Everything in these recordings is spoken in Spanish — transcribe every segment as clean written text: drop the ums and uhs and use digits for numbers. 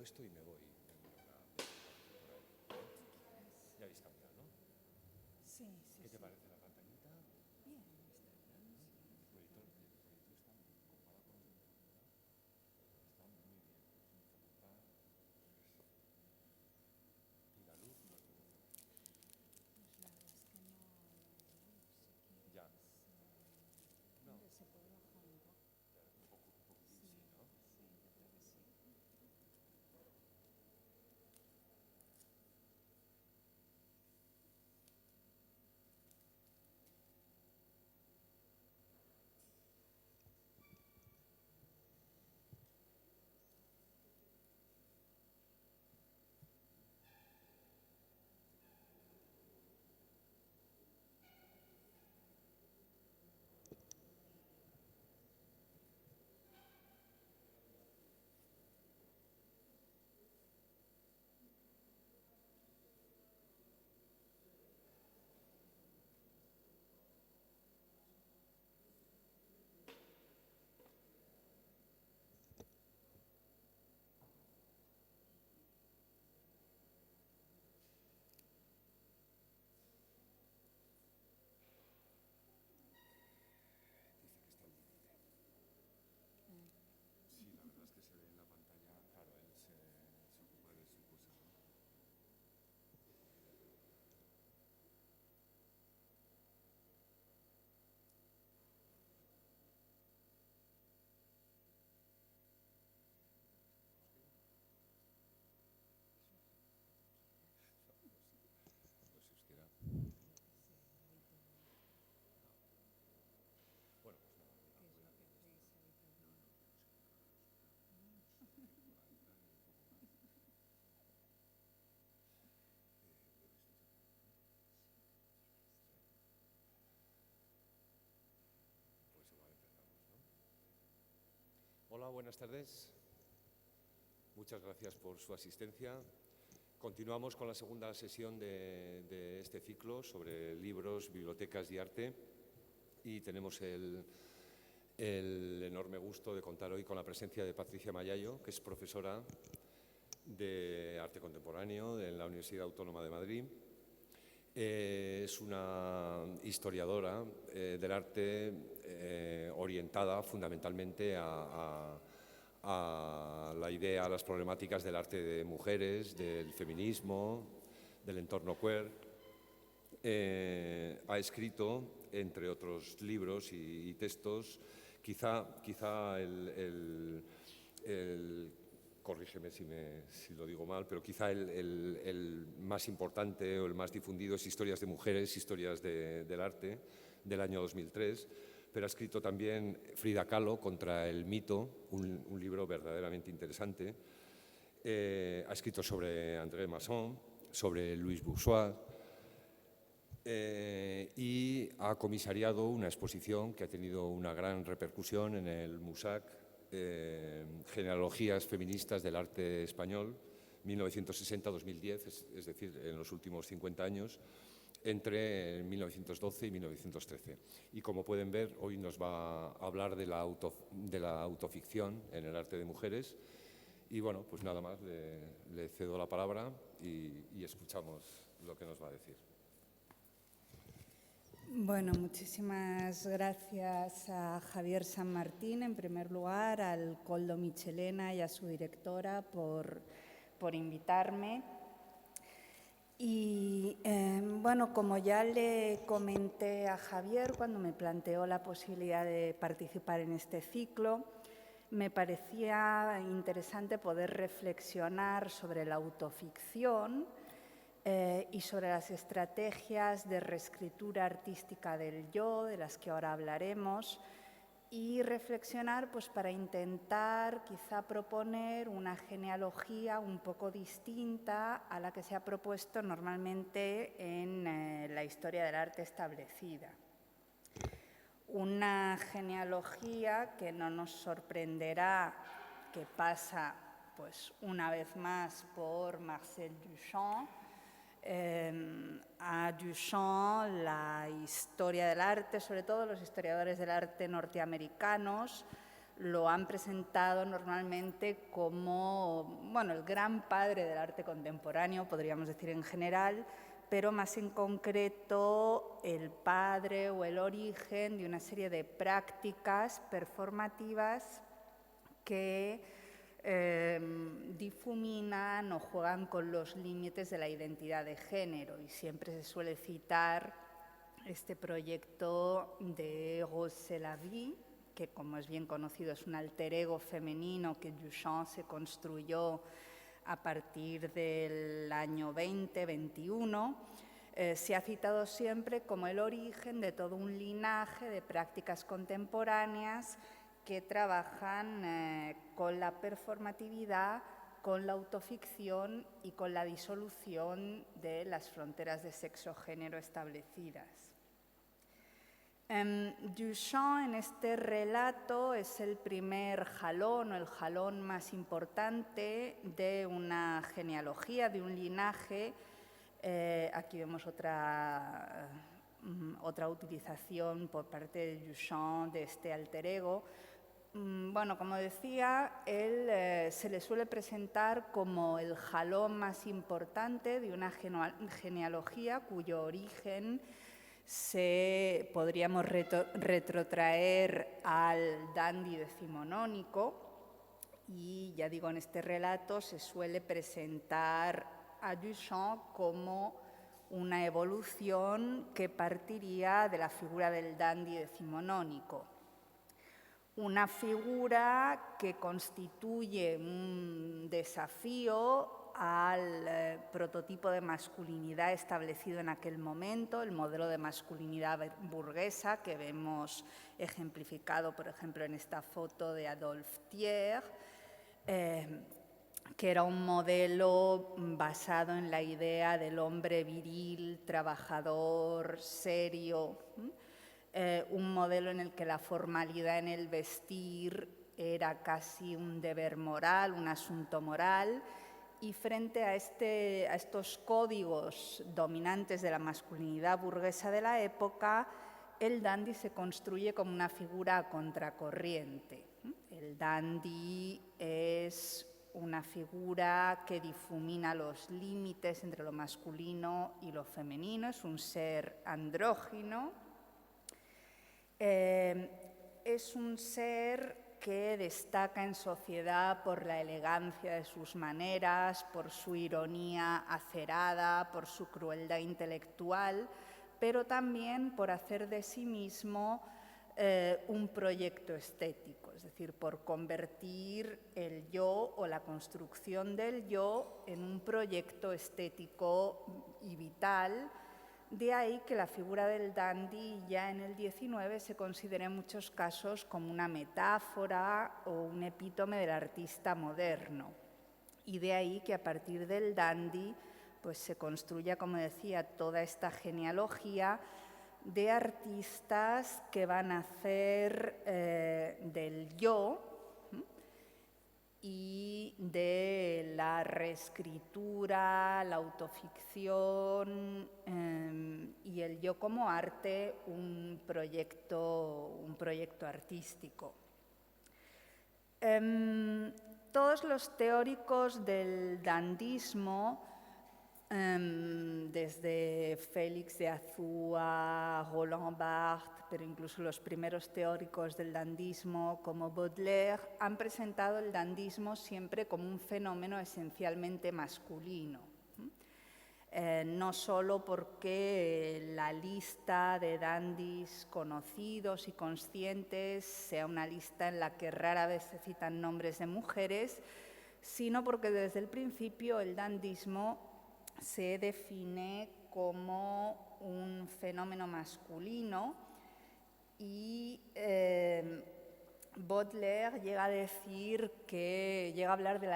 esto y me voy. Ya habéis cambiado, ¿no? Sí, sí. ¿Qué te parece la pantallita? Bien, está bien. Sí. El proyector está, comparado con los de mi facultad, está muy bien. Los de mi facultad, y la luz no es demasiado. Pues la verdad es que no sé qué. Ya. No. Hombre, se puede bajar un poco. Un poquitín, sí, ¿no? Sí, yo creo que sí. Dice que está al límite. Sí, la verdad es que se ve en la pantalla. Claro, él se ocupa de su cosa, ¿no? No sé, euskera. Bueno, pues nada, voy a... ¿Qué es lo que hacéis habitualmente? Pues igual empezamos, ¿no? Hola, buenas tardes. Muchas gracias por su asistencia. Continuamos con la segunda sesión de este ciclo sobre libros, bibliotecas y arte. Y tenemos el enorme gusto de contar hoy con la presencia de Patricia Mayayo, que es profesora de arte contemporáneo de la Universidad Autónoma de Madrid. Es una historiadora del arte orientada fundamentalmente a la idea, a las problemáticas del arte de mujeres, del feminismo, del entorno queer. Ha escrito, entre otros libros y textos, quizá corrígeme si lo digo mal, pero quizá el más importante o el más difundido es Historias de mujeres, historias del arte, del año 2003, pero ha escrito también Frida Kahlo, Contra el mito, un libro verdaderamente interesante. Ha escrito sobre André Masson, sobre Louise Bourgeois, y ha comisariado una exposición que ha tenido una gran repercusión en el MUSAC, Genealogías feministas del arte español, 1960-2010, es decir, en los últimos 50 años, entre 1912 y 1913. Y como pueden ver, hoy nos va a hablar de la autoficción en el arte de mujeres. Y bueno, pues nada más, le cedo la palabra y escuchamos lo que nos va a decir. Bueno, muchísimas gracias a Javier San Martín, en primer lugar, al Coldo Michelena y a su directora por invitarme. Y bueno, como ya le comenté a Javier cuando me planteó la posibilidad de participar en este ciclo, me parecía interesante poder reflexionar sobre la autoficción y sobre las estrategias de reescritura artística del yo, de las que ahora hablaremos, y reflexionar pues, para intentar quizá proponer una genealogía un poco distinta a la que se ha propuesto normalmente en la historia del arte establecida. Una genealogía que no nos sorprenderá, que pasa pues, una vez más por Marcel Duchamp. A Duchamp la historia del arte, sobre todo los historiadores del arte norteamericanos, lo han presentado normalmente como, bueno, el gran padre del arte contemporáneo, podríamos decir en general, pero más en concreto el padre o el origen de una serie de prácticas performativas que difuminan o juegan con los límites de la identidad de género, y siempre se suele citar este proyecto de Rose Lavie, que, como es bien conocido, es un alter ego femenino que Duchamp se construyó a partir del año 20-21, se ha citado siempre como el origen de todo un linaje de prácticas contemporáneas que trabajan con la performatividad, con la autoficción y con la disolución de las fronteras de sexo-género establecidas. Duchamp, en este relato, es el primer jalón o el jalón más importante de una genealogía, de un linaje. Aquí vemos otra utilización por parte de Duchamp de este alter ego. Bueno, como decía, él se le suele presentar como el jalón más importante de una genealogía cuyo origen podríamos retrotraer al dandy decimonónico, y ya digo, en este relato se suele presentar a Duchamp como una evolución que partiría de la figura del dandy decimonónico. Una figura que constituye un desafío al prototipo de masculinidad establecido en aquel momento, el modelo de masculinidad burguesa que vemos ejemplificado, por ejemplo, en esta foto de Adolphe Thiers, que era un modelo basado en la idea del hombre viril, trabajador, serio, un modelo en el que la formalidad en el vestir era casi un deber moral, un asunto moral, y frente a estos códigos dominantes de la masculinidad burguesa de la época, el dandy se construye como una figura a contracorriente. El dandy es una figura que difumina los límites entre lo masculino y lo femenino, es un ser andrógino. Es un ser que destaca en sociedad por la elegancia de sus maneras, por su ironía acerada, por su crueldad intelectual, pero también por hacer de sí mismo un proyecto estético, es decir, por convertir el yo o la construcción del yo en un proyecto estético y vital. De ahí que la figura del dandy ya en el XIX se considera en muchos casos como una metáfora o un epítome del artista moderno. Y de ahí que a partir del dandy pues se construya, como decía, toda esta genealogía de artistas que van a hacer del yo y de la reescritura, la autoficción y el yo como arte un proyecto artístico. Todos los teóricos del dandismo, desde Félix de Azúa, Roland Barthes, pero incluso los primeros teóricos del dandismo como Baudelaire, han presentado el dandismo siempre como un fenómeno esencialmente masculino. No solo porque la lista de dandis conocidos y conscientes sea una lista en la que rara vez se citan nombres de mujeres, sino porque desde el principio el dandismo se define como un fenómeno masculino. Y Baudelaire llega a hablar de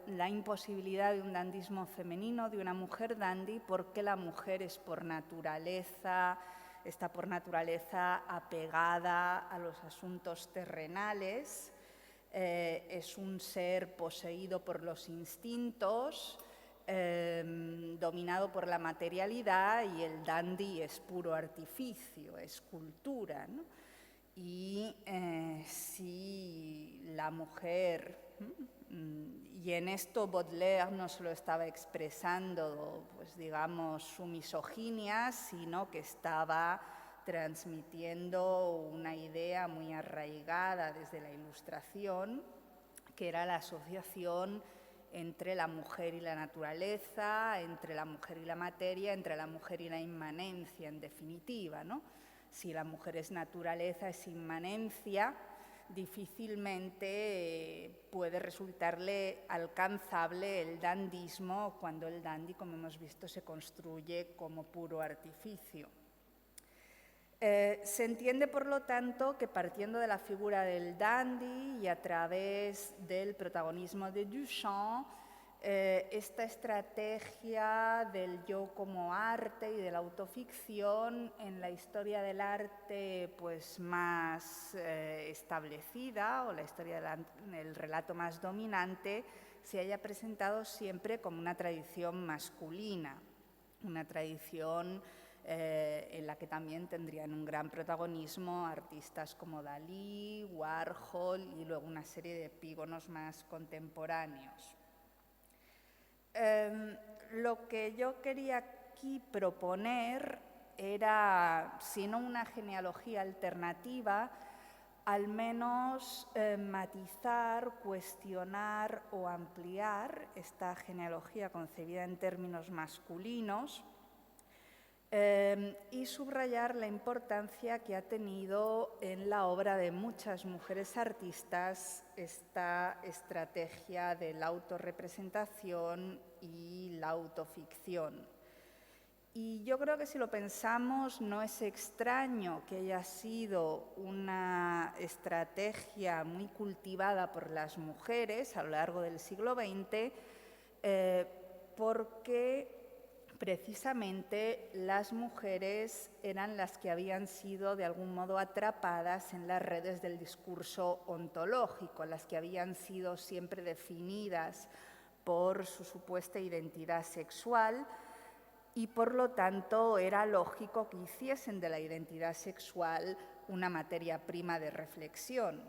la imposibilidad de un dandismo femenino, de una mujer dandy, porque la mujer está por naturaleza apegada a los asuntos terrenales, es un ser poseído por los instintos, dominado por la materialidad, y el dandy es puro artificio, es cultura, ¿no? y si la mujer, y en esto Baudelaire no solo estaba expresando, pues digamos, su misoginia, sino que estaba transmitiendo una idea muy arraigada desde la Ilustración, que era la asociación entre la mujer y la naturaleza, entre la mujer y la materia, entre la mujer y la inmanencia, en definitiva, ¿no? Si la mujer es naturaleza, es inmanencia, difícilmente puede resultarle alcanzable el dandismo cuando el dandy, como hemos visto, se construye como puro artificio. Se entiende, por lo tanto, que partiendo de la figura del dandy y a través del protagonismo de Duchamp, esta estrategia del yo como arte y de la autoficción en la historia del arte pues, más establecida, o la historia del relato más dominante, se haya presentado siempre como una tradición masculina, una tradición en la que también tendrían un gran protagonismo artistas como Dalí, Warhol y luego una serie de epígonos más contemporáneos. Lo que yo quería aquí proponer era, si no una genealogía alternativa, al menos matizar, cuestionar o ampliar esta genealogía concebida en términos masculinos, y subrayar la importancia que ha tenido en la obra de muchas mujeres artistas esta estrategia de la autorrepresentación y la autoficción. Y yo creo que si lo pensamos no es extraño que haya sido una estrategia muy cultivada por las mujeres a lo largo del siglo XX, porque precisamente las mujeres eran las que habían sido de algún modo atrapadas en las redes del discurso ontológico, las que habían sido siempre definidas por su supuesta identidad sexual y por lo tanto era lógico que hiciesen de la identidad sexual una materia prima de reflexión.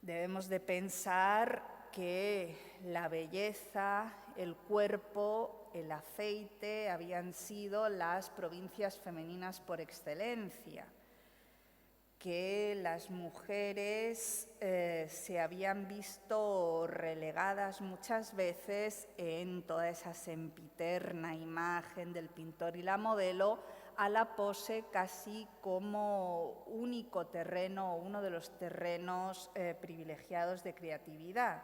Debemos de pensar que la belleza, el cuerpo, el afeite habían sido las provincias femeninas por excelencia, que las mujeres se habían visto relegadas muchas veces en toda esa sempiterna imagen del pintor y la modelo a la pose casi como único terreno o uno de los terrenos privilegiados de creatividad.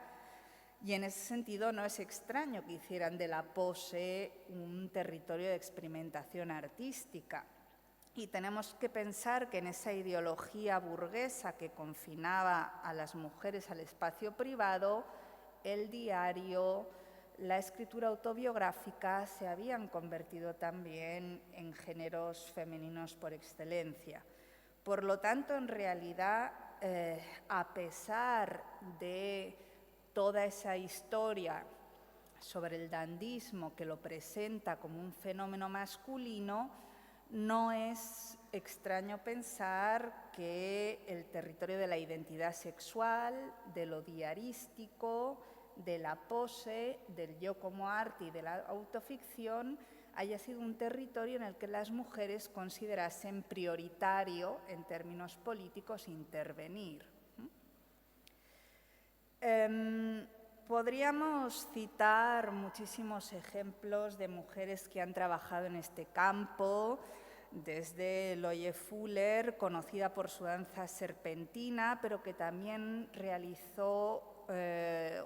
Y en ese sentido no es extraño que hicieran de la pose un territorio de experimentación artística. Y tenemos que pensar que en esa ideología burguesa que confinaba a las mujeres al espacio privado, el diario, la escritura autobiográfica se habían convertido también en géneros femeninos por excelencia. Por lo tanto, en realidad, a pesar de toda esa historia sobre el dandismo que lo presenta como un fenómeno masculino, no es extraño pensar que el territorio de la identidad sexual, de lo diarístico, de la pose, del yo como arte y de la autoficción haya sido un territorio en el que las mujeres considerasen prioritario en términos políticos intervenir. Podríamos citar muchísimos ejemplos de mujeres que han trabajado en este campo, desde Loie Fuller, conocida por su danza serpentina, pero que también realizó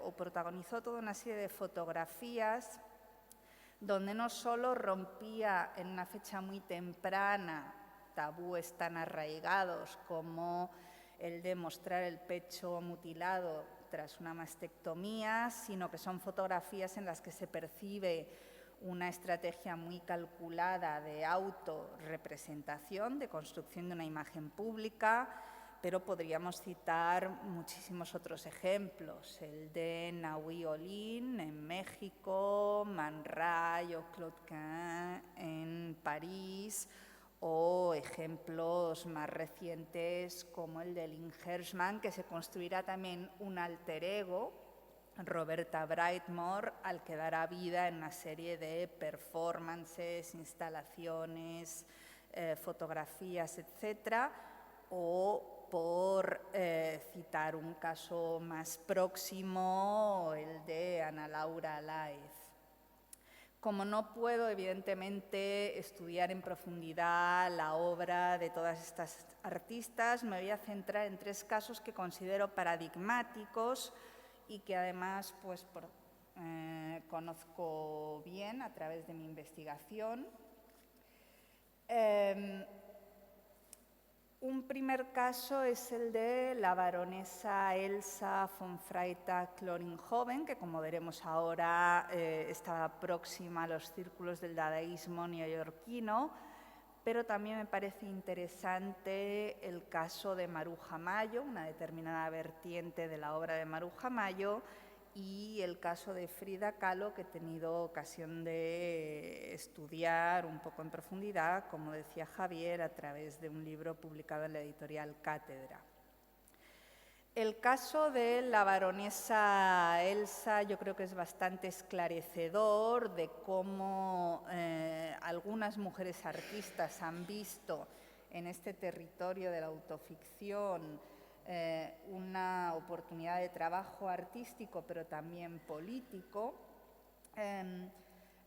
o protagonizó toda una serie de fotografías donde no solo rompía en una fecha muy temprana tabúes tan arraigados como el de mostrar el pecho mutilado tras una mastectomía, sino que son fotografías en las que se percibe una estrategia muy calculada de autorrepresentación, de construcción de una imagen pública, pero podríamos citar muchísimos otros ejemplos, el de Nahui Olin en México, Man Ray o Claude Cahn en París, o ejemplos más recientes como el de Lynn Hershman, que se construirá también un alter ego, Roberta Brightmore, al que dará vida en una serie de performances, instalaciones, fotografías, etc. O por citar un caso más próximo, el de Ana Laura Láez. Como no puedo, evidentemente, estudiar en profundidad la obra de todas estas artistas, me voy a centrar en 3 casos que considero paradigmáticos y que además pues, conozco bien a través de mi investigación. Un primer caso es el de la baronesa Elsa von Freytag-Loringhoven, que como veremos ahora estaba próxima a los círculos del dadaísmo neoyorquino, pero también me parece interesante el caso de Maruja Mayo, una determinada vertiente de la obra de Maruja Mayo, y el caso de Frida Kahlo, que he tenido ocasión de estudiar un poco en profundidad, como decía Javier, a través de un libro publicado en la editorial Cátedra. El caso de la baronesa Elsa yo creo que es bastante esclarecedor de cómo algunas mujeres artistas han visto en este territorio de la autoficción una oportunidad de trabajo artístico, pero también político.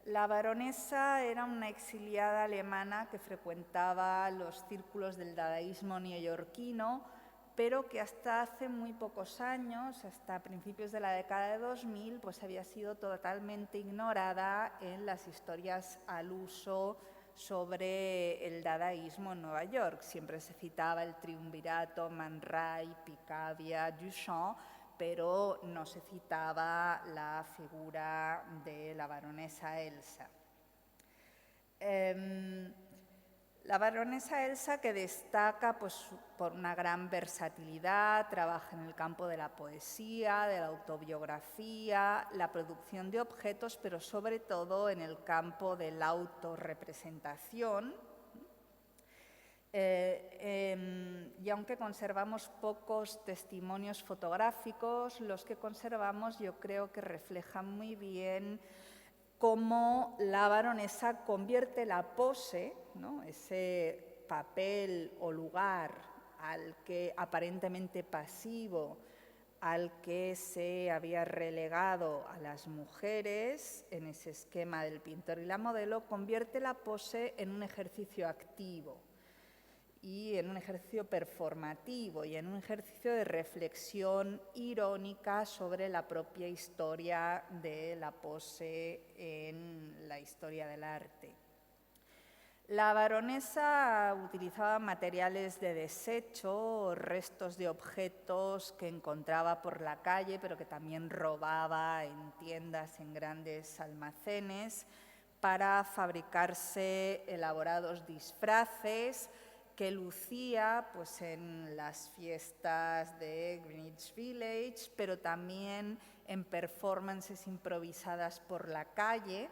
La baronesa era una exiliada alemana que frecuentaba los círculos del dadaísmo neoyorquino, pero que hasta hace muy pocos años, hasta principios de la década de 2000, pues había sido totalmente ignorada en las historias al uso sobre el dadaísmo en Nueva York. Siempre se citaba el triunvirato Man Ray, Picabia, Duchamp, pero no se citaba la figura de la baronesa Elsa. La baronesa Elsa, que destaca pues, por una gran versatilidad, trabaja en el campo de la poesía, de la autobiografía, la producción de objetos, pero sobre todo en el campo de la autorrepresentación. Y aunque conservamos pocos testimonios fotográficos, los que conservamos yo creo que reflejan muy bien cómo la baronesa convierte la pose, ¿no?, ese papel o lugar al que aparentemente pasivo, al que se había relegado a las mujeres en ese esquema del pintor y la modelo, convierte la pose en un ejercicio activo y en un ejercicio performativo y en un ejercicio de reflexión irónica sobre la propia historia de la pose en la historia del arte. La baronesa utilizaba materiales de desecho, restos de objetos que encontraba por la calle, pero que también robaba en tiendas, en grandes almacenes, para fabricarse elaborados disfraces que lucía pues, en las fiestas de Greenwich Village, pero también en performances improvisadas por la calle.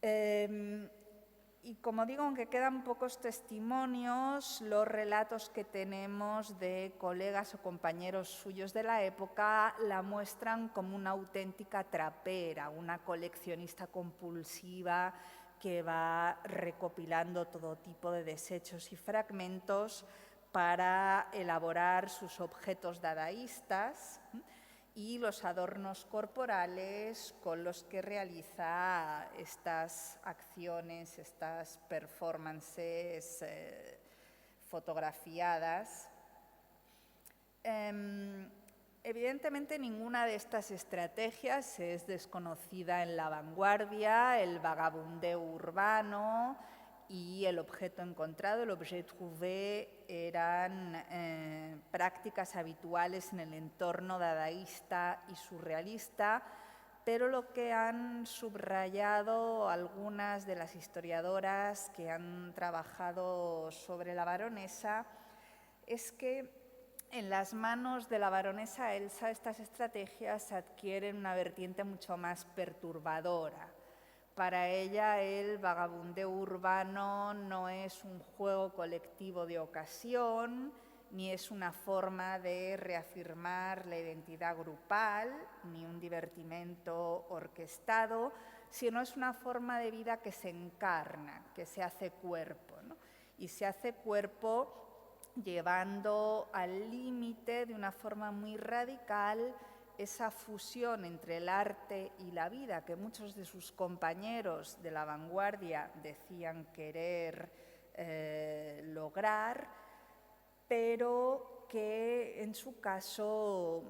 Y como digo, aunque quedan pocos testimonios, los relatos que tenemos de colegas o compañeros suyos de la época la muestran como una auténtica trapera, una coleccionista compulsiva que va recopilando todo tipo de desechos y fragmentos para elaborar sus objetos dadaístas y los adornos corporales con los que realiza estas acciones, estas performances fotografiadas. Evidentemente ninguna de estas estrategias es desconocida en la vanguardia. El vagabundeo urbano y el objeto encontrado, el objet trouvé, eran prácticas habituales en el entorno dadaísta y surrealista, pero lo que han subrayado algunas de las historiadoras que han trabajado sobre la baronesa es que en las manos de la baronesa Elsa estas estrategias adquieren una vertiente mucho más perturbadora, Para ella el vagabundeo urbano no es un juego colectivo de ocasión, ni es una forma de reafirmar la identidad grupal, ni un divertimento orquestado, sino es una forma de vida que se encarna, que se hace cuerpo, ¿no? Y se hace cuerpo llevando al límite de una forma muy radical esa fusión entre el arte y la vida que muchos de sus compañeros de la vanguardia decían querer lograr, pero que en su caso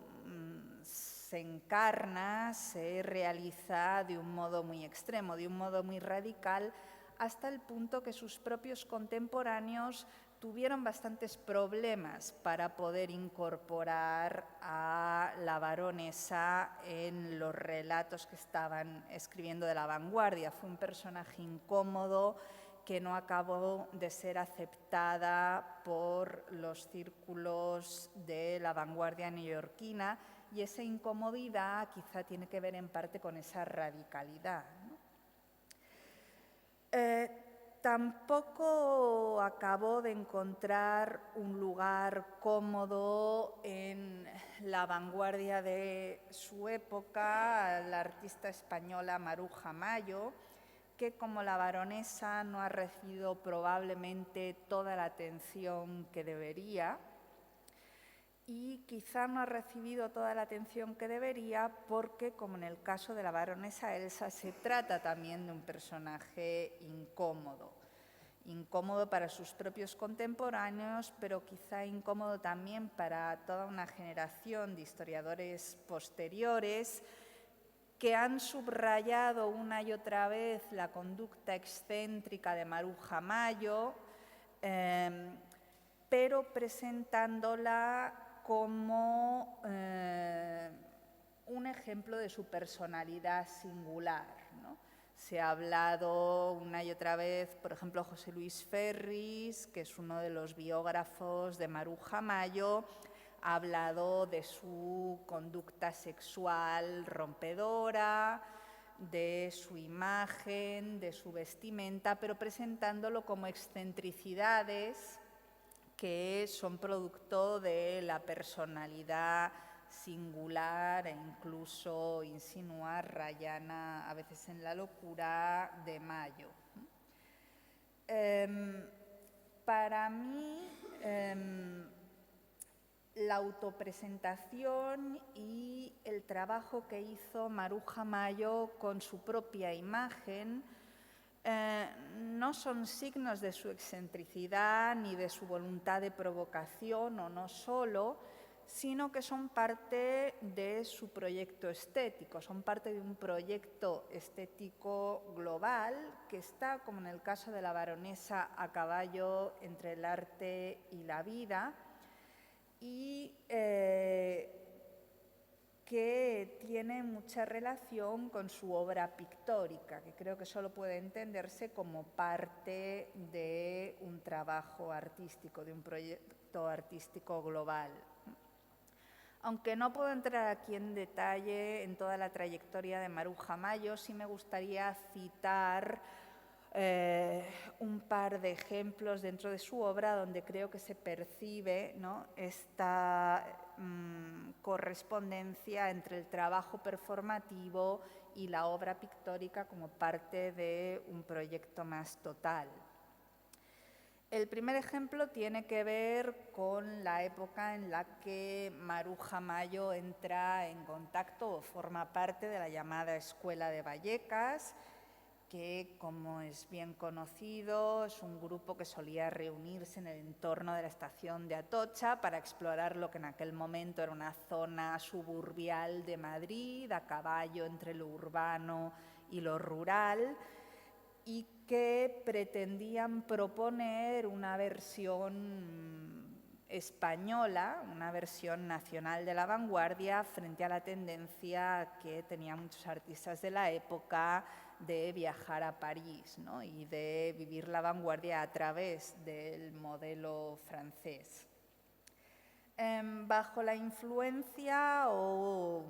se encarna, se realiza de un modo muy extremo, de un modo muy radical, hasta el punto que sus propios contemporáneos tuvieron bastantes problemas para poder incorporar a la baronesa en los relatos que estaban escribiendo de la vanguardia. Fue un personaje incómodo que no acabó de ser aceptada por los círculos de la vanguardia neoyorquina, y esa incomodidad quizá tiene que ver en parte con esa radicalidad, ¿no? Tampoco acabó de encontrar un lugar cómodo en la vanguardia de su época la artista española Maruja Mayo, que como la baronesa no ha recibido probablemente toda la atención que debería, y quizá no ha recibido toda la atención que debería porque, como en el caso de la baronesa Elsa, se trata también de un personaje incómodo. Incómodo para sus propios contemporáneos, pero quizá incómodo también para toda una generación de historiadores posteriores que han subrayado una y otra vez la conducta excéntrica de Maruja Mayo, pero presentándola como un ejemplo de su personalidad singular, ¿no? Se ha hablado una y otra vez, por ejemplo, José Luis Ferris, que es uno de los biógrafos de Maruja Mayo, ha hablado de su conducta sexual rompedora, de su imagen, de su vestimenta, pero presentándolo como excentricidades que son producto de la personalidad singular e incluso insinuar rayana a veces en la locura de Mayo. Para mí, la autopresentación y el trabajo que hizo Maruja Mayo con su propia imagen no son signos de su excentricidad ni de su voluntad de provocación, o no solo, sino que son parte de su proyecto estético, son parte de un proyecto estético global que está, como en el caso de la baronesa, a caballo entre el arte y la vida, y que tiene mucha relación con su obra pictórica, que creo que solo puede entenderse como parte de un trabajo artístico, de un proyecto artístico global. Aunque no puedo entrar aquí en detalle en toda la trayectoria de Maruja Mayo, sí me gustaría citar un par de ejemplos dentro de su obra donde creo que se percibe, ¿no?, esta correspondencia entre el trabajo performativo y la obra pictórica como parte de un proyecto más total. El primer ejemplo tiene que ver con la época en la que Maruja Mayo entra en contacto o forma parte de la llamada Escuela de Vallecas, que, como es bien conocido, es un grupo que solía reunirse en el entorno de la estación de Atocha para explorar lo que en aquel momento era una zona suburbial de Madrid, a caballo entre lo urbano y lo rural, y que pretendían proponer una versión española, una versión nacional de la vanguardia frente a la tendencia que tenían muchos artistas de la época de viajar a París, ¿no?, y de vivir la vanguardia a través del modelo francés. Bajo la influencia o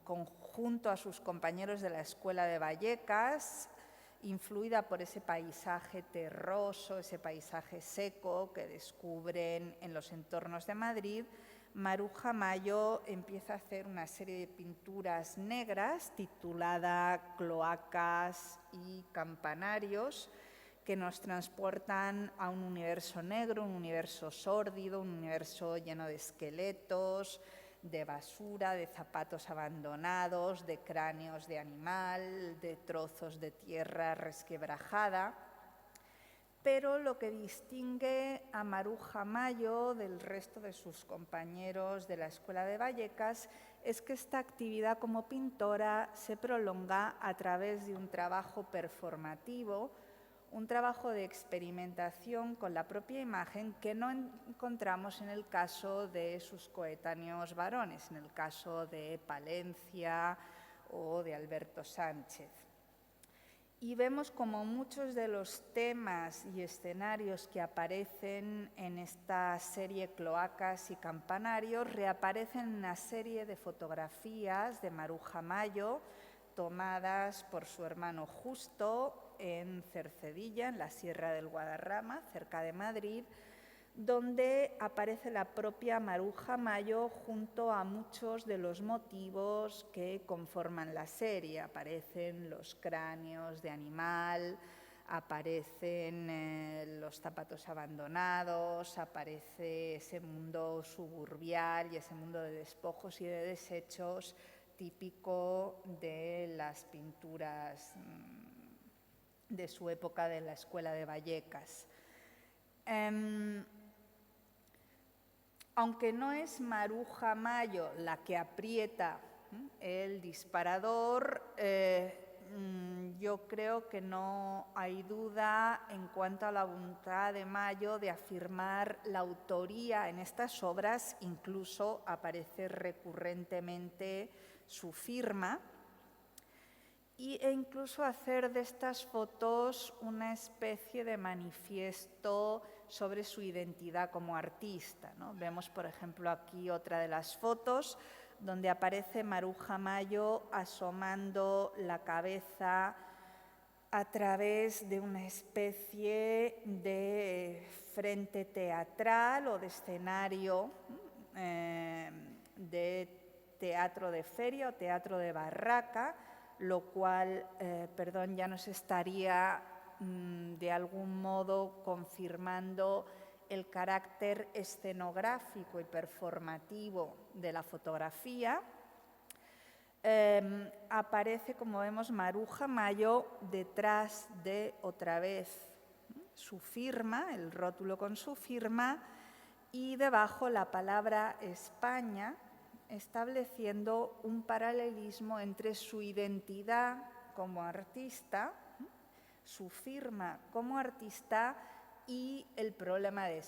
conjunto a sus compañeros de la Escuela de Vallecas, influida por ese paisaje terroso, ese paisaje seco que descubren en los entornos de Madrid, Maruja Mayo empieza a hacer una serie de pinturas negras titulada Cloacas y Campanarios, que nos transportan a un universo negro, un universo sórdido, un universo lleno de esqueletos, de basura, de zapatos abandonados, de cráneos de animal, de trozos de tierra resquebrajada. Pero lo que distingue a Maruja Mayo del resto de sus compañeros de la Escuela de Vallecas es que esta actividad como pintora se prolonga a través de un trabajo performativo, un trabajo de experimentación con la propia imagen que no encontramos en el caso de sus coetáneos varones, en el caso de Palencia o de Alberto Sánchez. Y vemos como muchos de los temas y escenarios que aparecen en esta serie Cloacas y Campanarios reaparecen en una serie de fotografías de Maruja Mayo tomadas por su hermano Justo en Cercedilla, en la Sierra del Guadarrama, cerca de Madrid, donde aparece la propia Maruja Mayo junto a muchos de los motivos que conforman la serie. Aparecen los cráneos de animal, aparecen los zapatos abandonados, aparece ese mundo suburbial y ese mundo de despojos y de desechos típico de las pinturas de su época de la Escuela de Vallecas. Aunque no es Maruja Mayo la que aprieta el disparador, yo creo que no hay duda en cuanto a la voluntad de Mayo de afirmar la autoría en estas obras, incluso aparece recurrentemente su firma, e incluso hacer de estas fotos una especie de manifiesto sobre su identidad como artista, ¿no? Vemos, por ejemplo, aquí otra de las fotos donde aparece Maruja Mayo asomando la cabeza a través de una especie de frente teatral o de escenario de teatro de feria o teatro de barraca, lo cual, ya nos estaría de algún modo confirmando el carácter escenográfico y performativo de la fotografía. Aparece, como vemos, Maruja Mayo detrás de, otra vez, su firma, el rótulo con su firma, y debajo la palabra España, estableciendo un paralelismo entre su identidad como artista, su firma como artista y el problema de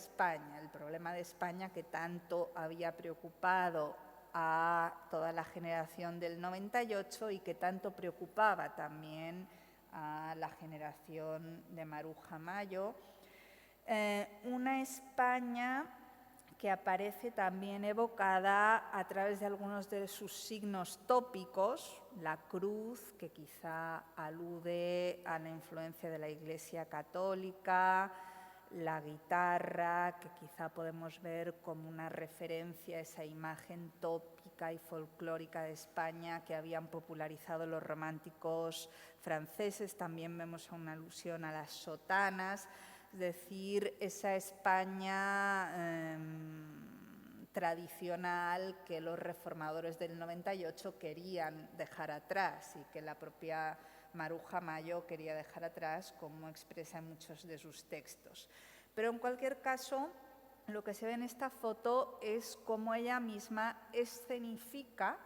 España que tanto había preocupado a toda la generación del 98 y que tanto preocupaba también a la generación de Maruja Mayo. Una España que aparece también evocada a través de algunos de sus signos tópicos, la cruz, que quizá alude a la influencia de la Iglesia Católica, la guitarra, que quizá podemos ver como una referencia a esa imagen tópica y folclórica de España que habían popularizado los románticos franceses. También vemos una alusión a las sotanas, es decir, esa España tradicional que los reformadores del 98 querían dejar atrás y que la propia Maruja Mayo quería dejar atrás, como expresa en muchos de sus textos. Pero en cualquier caso, lo que se ve en esta foto es cómo ella misma escenifica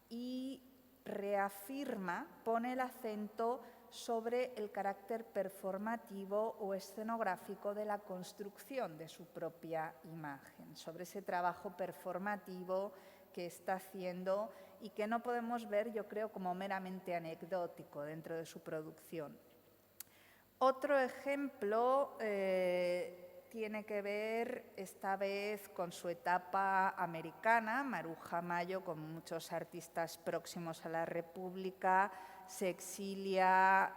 y reafirma, pone el acento sobre el carácter performativo o escenográfico de la construcción de su propia imagen, sobre ese trabajo performativo que está haciendo y que no podemos ver, yo creo, como meramente anecdótico dentro de su producción. Otro ejemplo tiene que ver esta vez con su etapa americana. Maruja Mayo, como muchos artistas próximos a la República, se exilia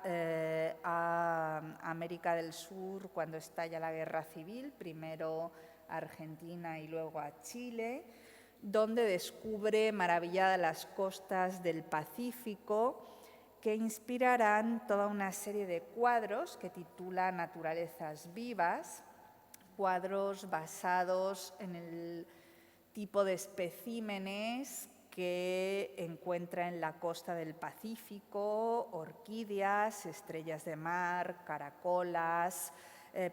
a América del Sur cuando estalla la Guerra Civil, primero a Argentina y luego a Chile, donde descubre maravillada las costas del Pacífico, que inspirarán toda una serie de cuadros que titula Naturalezas Vivas, cuadros basados en el tipo de especímenes que encuentra en la costa del Pacífico: orquídeas, estrellas de mar, caracolas,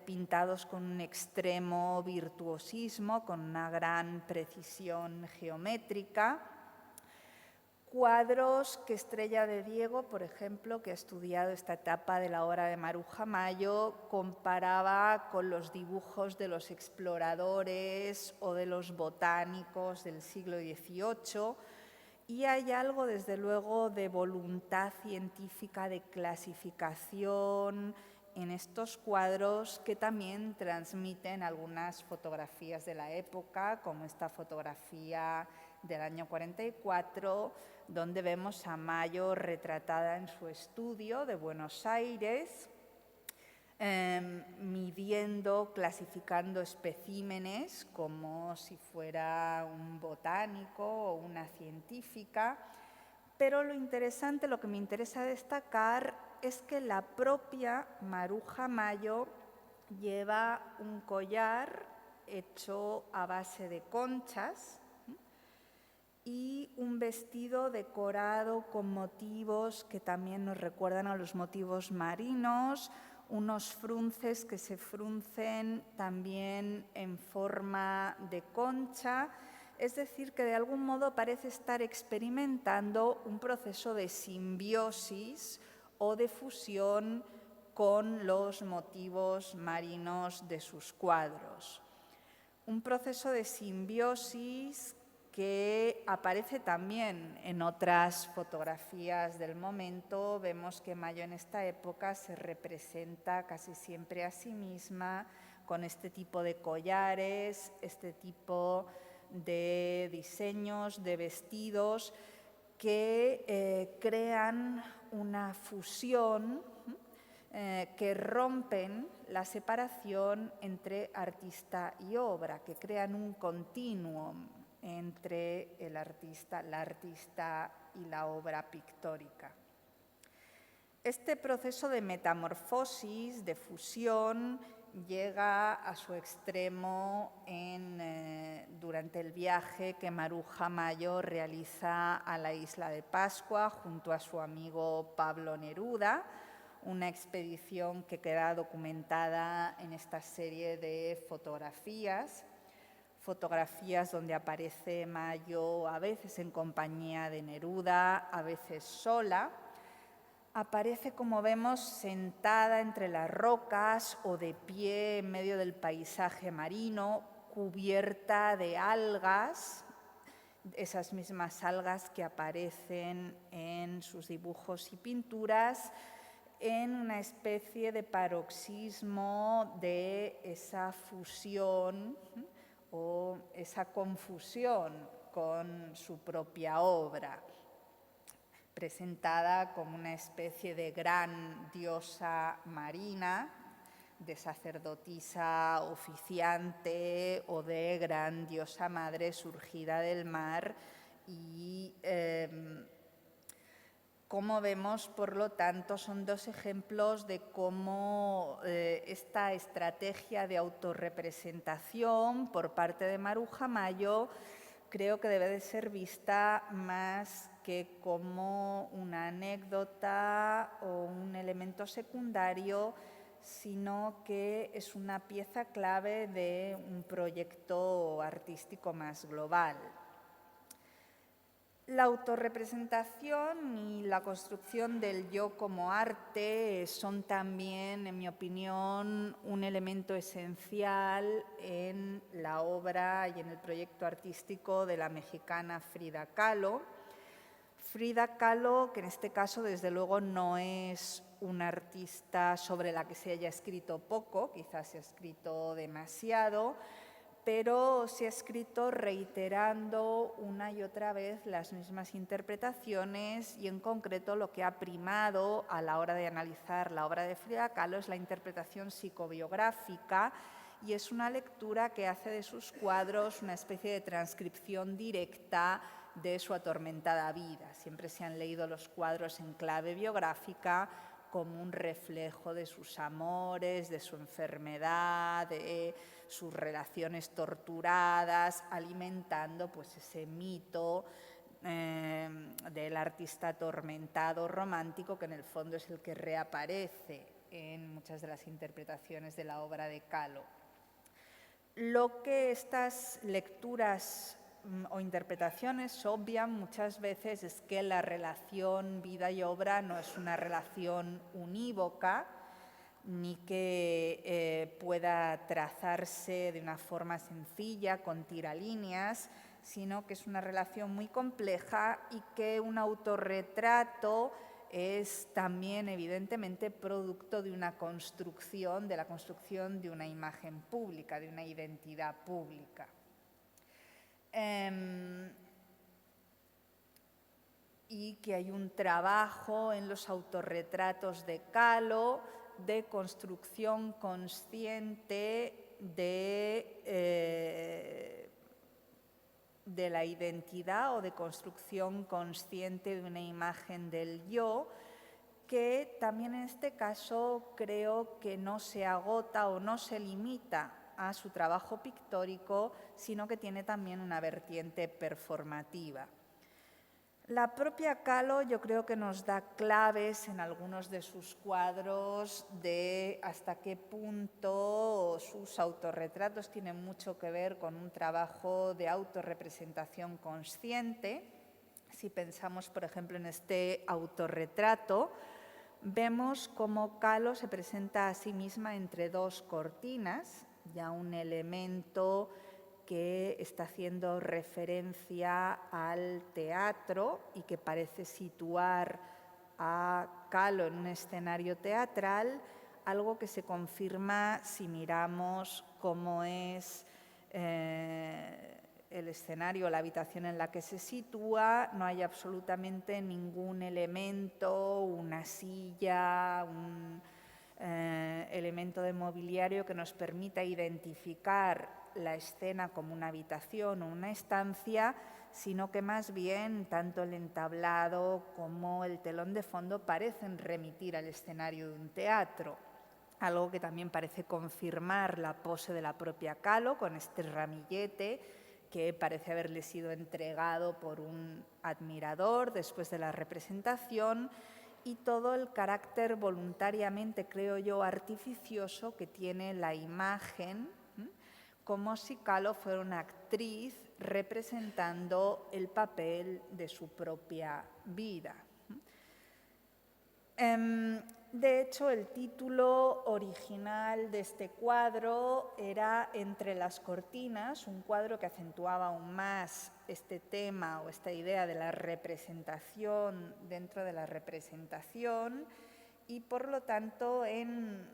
pintados con un extremo virtuosismo, con una gran precisión geométrica. Cuadros que Estrella de Diego, por ejemplo, que ha estudiado esta etapa de la obra de Maruja Mayo, comparaba con los dibujos de los exploradores o de los botánicos del siglo XVIII, y hay algo, desde luego, de voluntad científica, de clasificación en estos cuadros, que también transmiten algunas fotografías de la época, como esta fotografía del año 44, donde vemos a Mayo retratada en su estudio de Buenos Aires, midiendo, clasificando especímenes como si fuera un botánico o una científica. Pero lo interesante, lo que me interesa destacar, es que la propia Maruja Mayo lleva un collar hecho a base de conchas y un vestido decorado con motivos que también nos recuerdan a los motivos marinos, unos frunces que se fruncen también en forma de concha. Es decir, que de algún modo parece estar experimentando un proceso de simbiosis o de fusión con los motivos marinos de sus cuadros. Un proceso de simbiosis que aparece también en otras fotografías del momento. Vemos que Mayo en esta época se representa casi siempre a sí misma con este tipo de collares, este tipo de diseños, de vestidos que crean una fusión, que rompen la separación entre artista y obra, que crean un continuum entre el artista, la artista y la obra pictórica. Este proceso de metamorfosis, de fusión, llega a su extremo durante el viaje que Maruja Mayo realiza a la isla de Pascua junto a su amigo Pablo Neruda, una expedición que queda documentada en esta serie de fotografías donde aparece Mayo a veces en compañía de Neruda, a veces sola. Aparece, como vemos, sentada entre las rocas o de pie en medio del paisaje marino, cubierta de algas, esas mismas algas que aparecen en sus dibujos y pinturas, en una especie de paroxismo de esa fusión o esa confusión con su propia obra, presentada como una especie de gran diosa marina, de sacerdotisa oficiante o de gran diosa madre surgida del mar. Y como vemos, por lo tanto, son dos ejemplos de cómo esta estrategia de autorrepresentación por parte de Maruja Mayo creo que debe de ser vista más que como una anécdota o un elemento secundario, sino que es una pieza clave de un proyecto artístico más global. La autorrepresentación y la construcción del yo como arte son también, en mi opinión, un elemento esencial en la obra y en el proyecto artístico de la mexicana Frida Kahlo. Frida Kahlo, que en este caso desde luego no es una artista sobre la que se haya escrito poco, quizás se ha escrito demasiado, pero se ha escrito reiterando una y otra vez las mismas interpretaciones y en concreto lo que ha primado a la hora de analizar la obra de Frida Kahlo es la interpretación psicobiográfica y es una lectura que hace de sus cuadros una especie de transcripción directa de su atormentada vida. Siempre se han leído los cuadros en clave biográfica como un reflejo de sus amores, de su enfermedad, de sus relaciones torturadas, alimentando pues, ese mito del artista atormentado romántico que en el fondo es el que reaparece en muchas de las interpretaciones de la obra de Kahlo. Lo que estas lecturas o interpretaciones obvian muchas veces es que la relación vida y obra no es una relación unívoca ni que pueda trazarse de una forma sencilla con tiralíneas, sino que es una relación muy compleja y que un autorretrato es también evidentemente producto de una construcción, de la construcción de una imagen pública, de una identidad pública. Y que hay un trabajo en los autorretratos de Kahlo de construcción consciente de la identidad o de construcción consciente de una imagen del yo, que también en este caso creo que no se agota o no se limita a su trabajo pictórico, sino que tiene también una vertiente performativa. La propia Kahlo yo creo que nos da claves en algunos de sus cuadros de hasta qué punto sus autorretratos tienen mucho que ver con un trabajo de autorrepresentación consciente. Si pensamos, por ejemplo, en este autorretrato, vemos cómo Kahlo se presenta a sí misma entre dos cortinas, ya un elemento que está haciendo referencia al teatro y que parece situar a Kahlo en un escenario teatral, algo que se confirma si miramos cómo es el escenario, la habitación en la que se sitúa. No hay absolutamente ningún elemento, una silla, un elemento de mobiliario que nos permita identificar la escena como una habitación o una estancia, sino que más bien tanto el entablado como el telón de fondo parecen remitir al escenario de un teatro, algo que también parece confirmar la pose de la propia Kahlo con este ramillete que parece haberle sido entregado por un admirador después de la representación, y todo el carácter voluntariamente, creo yo, artificioso que tiene la imagen, como si Kahlo fuera una actriz representando el papel de su propia vida. De hecho, el título original de este cuadro era Entre las cortinas, un cuadro que acentuaba aún más este tema o esta idea de la representación dentro de la representación, y por lo tanto en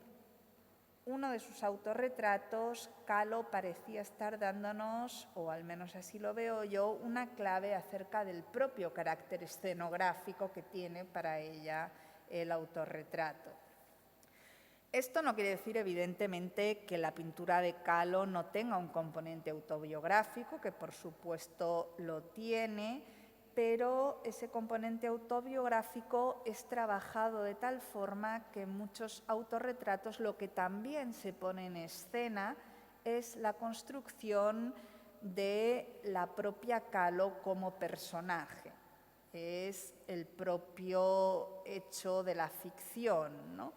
uno de sus autorretratos Kahlo parecía estar dándonos, o al menos así lo veo yo, una clave acerca del propio carácter escenográfico que tiene para ella el autorretrato. Esto no quiere decir, evidentemente, que la pintura de Kahlo no tenga un componente autobiográfico, que por supuesto lo tiene, pero ese componente autobiográfico es trabajado de tal forma que en muchos autorretratos lo que también se pone en escena es la construcción de la propia Kahlo como personaje. Es el propio hecho de la ficción, ¿no?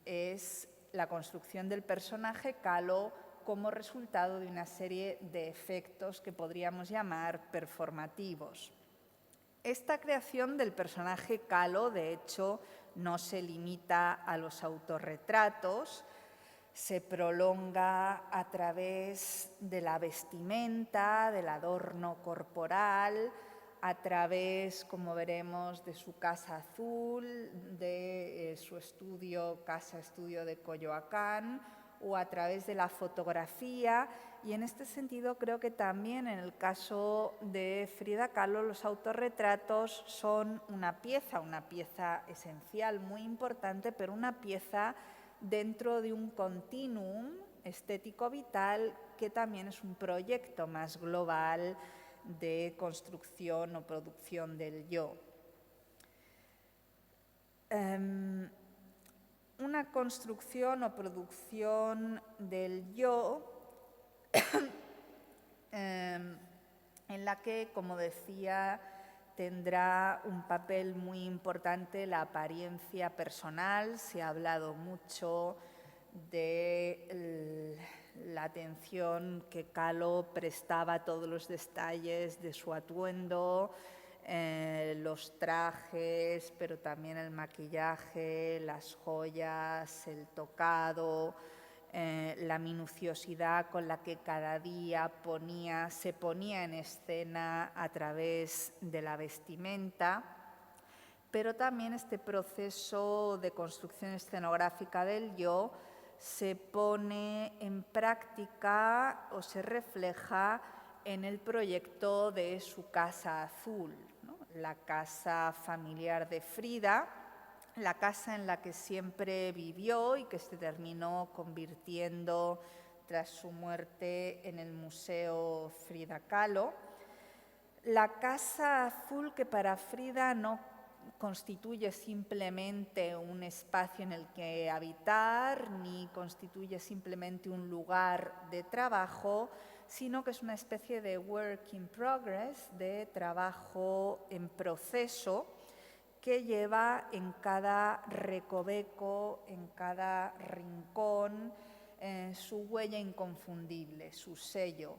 Es la construcción del personaje Kahlo como resultado de una serie de efectos que podríamos llamar performativos. Esta creación del personaje Kahlo, de hecho, no se limita a los autorretratos, se prolonga a través de la vestimenta, del adorno corporal, a través, como veremos, de su Casa Azul, de su Casa Estudio de Coyoacán, o a través de la fotografía. Y en este sentido creo que también en el caso de Frida Kahlo los autorretratos son una pieza esencial, muy importante, pero una pieza dentro de un continuum estético vital que también es un proyecto más global de construcción o producción del yo. Una construcción o producción del yo en la que, como decía, tendrá un papel muy importante la apariencia personal. Se ha hablado mucho de la atención que Kahlo prestaba a todos los detalles de su atuendo, los trajes, pero también el maquillaje, las joyas, el tocado, la minuciosidad con la que cada día se ponía en escena a través de la vestimenta, pero también este proceso de construcción escenográfica del yo se pone en práctica o se refleja en el proyecto de su Casa Azul, ¿no? La casa familiar de Frida, la casa en la que siempre vivió y que se terminó convirtiendo tras su muerte en el Museo Frida Kahlo. La Casa Azul, que para Frida no constituye simplemente un espacio en el que habitar, ni constituye simplemente un lugar de trabajo, sino que es una especie de work in progress, de trabajo en proceso, que lleva en cada recoveco, en cada rincón, su huella inconfundible, su sello.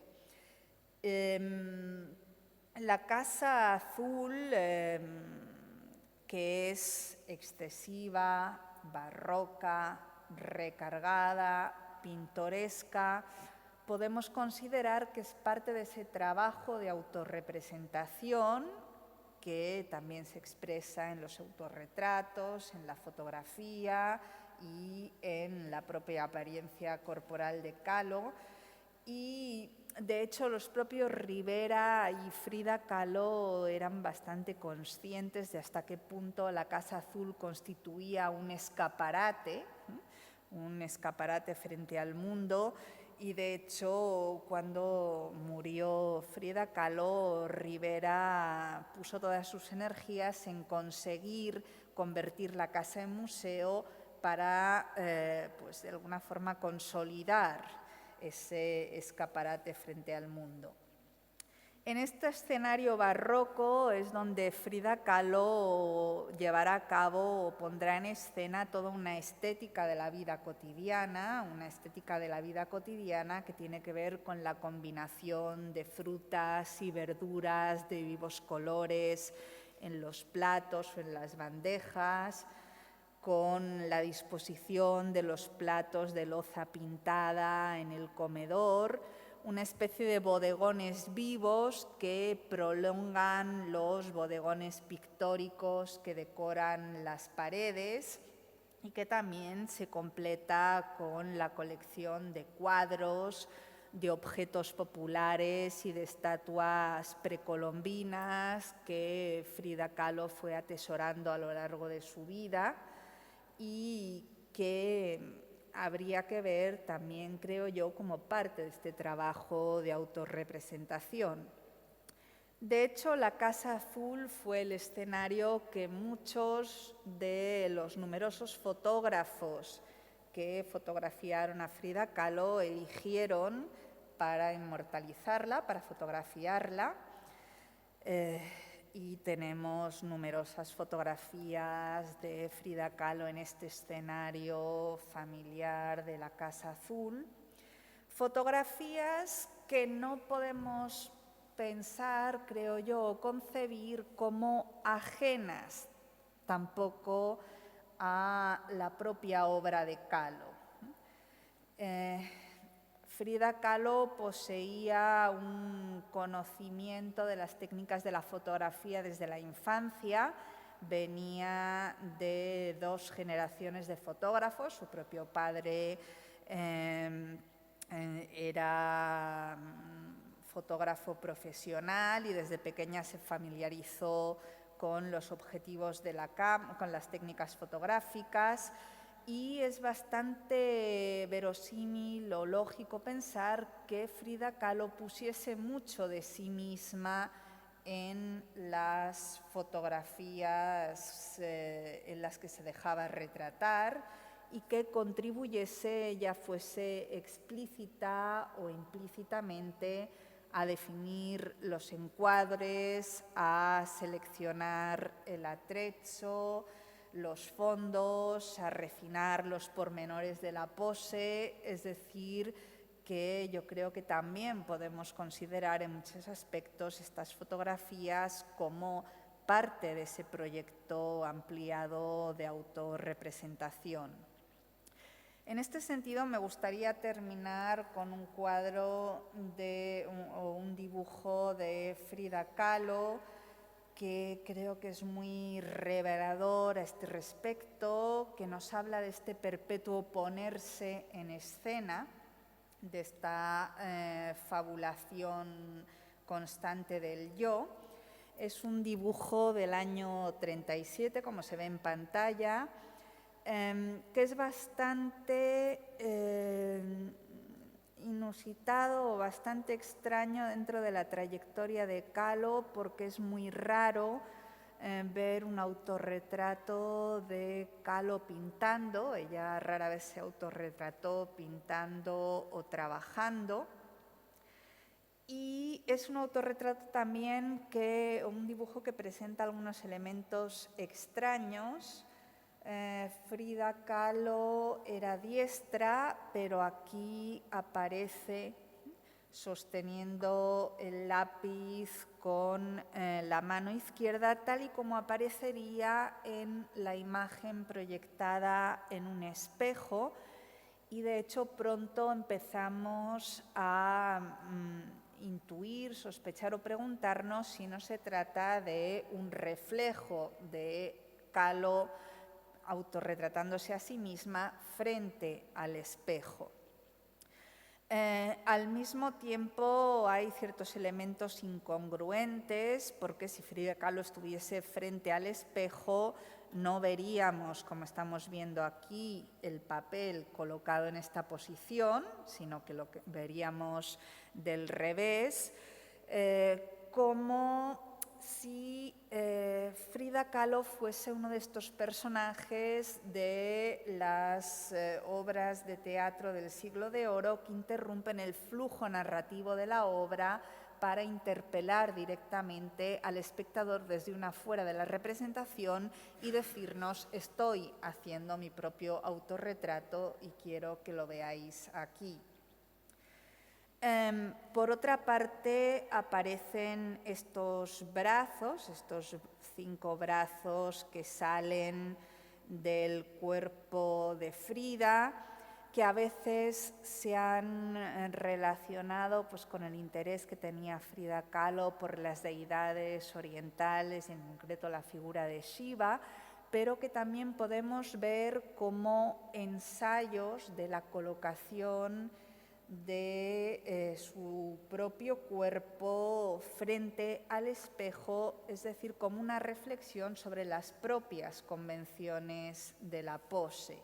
La Casa Azul, que es excesiva, barroca, recargada, pintoresca, podemos considerar que es parte de ese trabajo de autorrepresentación que también se expresa en los autorretratos, en la fotografía y en la propia apariencia corporal de Kahlo. Y de hecho los propios Rivera y Frida Kahlo eran bastante conscientes de hasta qué punto la Casa Azul constituía un escaparate frente al mundo. Y de hecho, cuando murió Frida Kahlo, Rivera puso todas sus energías en conseguir convertir la casa en museo para, pues, de alguna forma, consolidar ese escaparate frente al mundo. En este escenario barroco es donde Frida Kahlo llevará a cabo o pondrá en escena toda una estética de la vida cotidiana, que tiene que ver con la combinación de frutas y verduras de vivos colores en los platos o en las bandejas, con la disposición de los platos de loza pintada en el comedor, una especie de bodegones vivos que prolongan los bodegones pictóricos que decoran las paredes y que también se completa con la colección de cuadros, de objetos populares y de estatuas precolombinas que Frida Kahlo fue atesorando a lo largo de su vida y que habría que ver también, creo yo, como parte de este trabajo de autorrepresentación. De hecho, la Casa Azul fue el escenario que muchos de los numerosos fotógrafos que fotografiaron a Frida Kahlo eligieron para inmortalizarla, para fotografiarla. Y tenemos numerosas fotografías de Frida Kahlo en este escenario familiar de la Casa Azul. Fotografías que no podemos pensar, creo yo, o concebir como ajenas tampoco a la propia obra de Kahlo. Frida Kahlo poseía un conocimiento de las técnicas de la fotografía desde la infancia. Venía de 2 generaciones de fotógrafos. Su propio padre era fotógrafo profesional y desde pequeña se familiarizó con los objetivos de la cámara, con las técnicas fotográficas, y es bastante verosímil o lógico pensar que Frida Kahlo pusiese mucho de sí misma en las fotografías en las que se dejaba retratar y que contribuyese, ya fuese explícita o implícitamente, a definir los encuadres, a seleccionar el atrecho, los fondos, a refinar los pormenores de la pose, es decir, que yo creo que también podemos considerar en muchos aspectos estas fotografías como parte de ese proyecto ampliado de autorrepresentación. En este sentido, me gustaría terminar con un cuadro o un dibujo de Frida Kahlo, que creo que es muy revelador a este respecto, que nos habla de este perpetuo ponerse en escena, de esta fabulación constante del yo. Es un dibujo del año 37, como se ve en pantalla, que es bastante inusitado o bastante extraño dentro de la trayectoria de Kahlo, porque es muy raro ver un autorretrato de Kahlo pintando. Ella rara vez se autorretrató pintando o trabajando. Y es un autorretrato también un dibujo que presenta algunos elementos extraños. Frida Kahlo era diestra, pero aquí aparece sosteniendo el lápiz con la mano izquierda, tal y como aparecería en la imagen proyectada en un espejo. Y de hecho pronto empezamos a intuir, sospechar o preguntarnos si no se trata de un reflejo de Kahlo autorretratándose a sí misma frente al espejo. Al mismo tiempo hay ciertos elementos incongruentes, porque si Frida Kahlo estuviese frente al espejo no veríamos, como estamos viendo aquí, el papel colocado en esta posición, sino que lo veríamos del revés, como si Frida Kahlo fuese uno de estos personajes de las obras de teatro del Siglo de Oro que interrumpen el flujo narrativo de la obra para interpelar directamente al espectador desde una fuera de la representación y decirnos: estoy haciendo mi propio autorretrato y quiero que lo veáis aquí. Por otra parte, aparecen estos brazos, estos 5 brazos que salen del cuerpo de Frida, que a veces se han relacionado pues, con el interés que tenía Frida Kahlo por las deidades orientales, en concreto la figura de Shiva, pero que también podemos ver como ensayos de la colocación de su propio cuerpo frente al espejo, es decir, como una reflexión sobre las propias convenciones de la pose.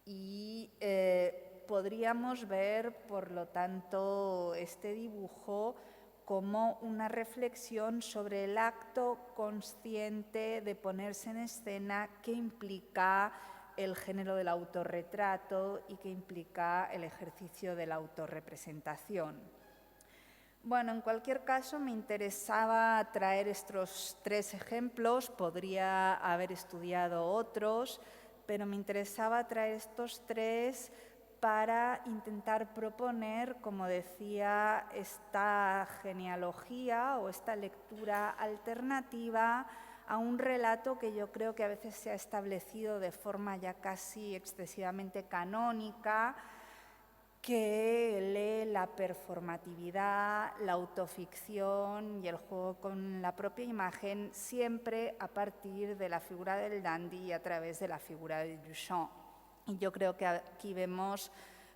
Y podríamos ver, por lo tanto, este dibujo como una reflexión sobre el acto consciente de ponerse en escena que implica el género del autorretrato y que implica el ejercicio de la autorrepresentación. Bueno, en cualquier caso, me interesaba traer estos 3 ejemplos, podría haber estudiado otros, pero me interesaba traer estos 3 para intentar proponer, como decía, esta genealogía o esta lectura alternativa a un relato que yo creo que a veces se ha establecido de forma ya casi excesivamente canónica que lee la performatividad, la autoficción y el juego con la propia imagen siempre a partir de la figura del dandy y a través de la figura de Duchamp. Y yo creo que aquí vemos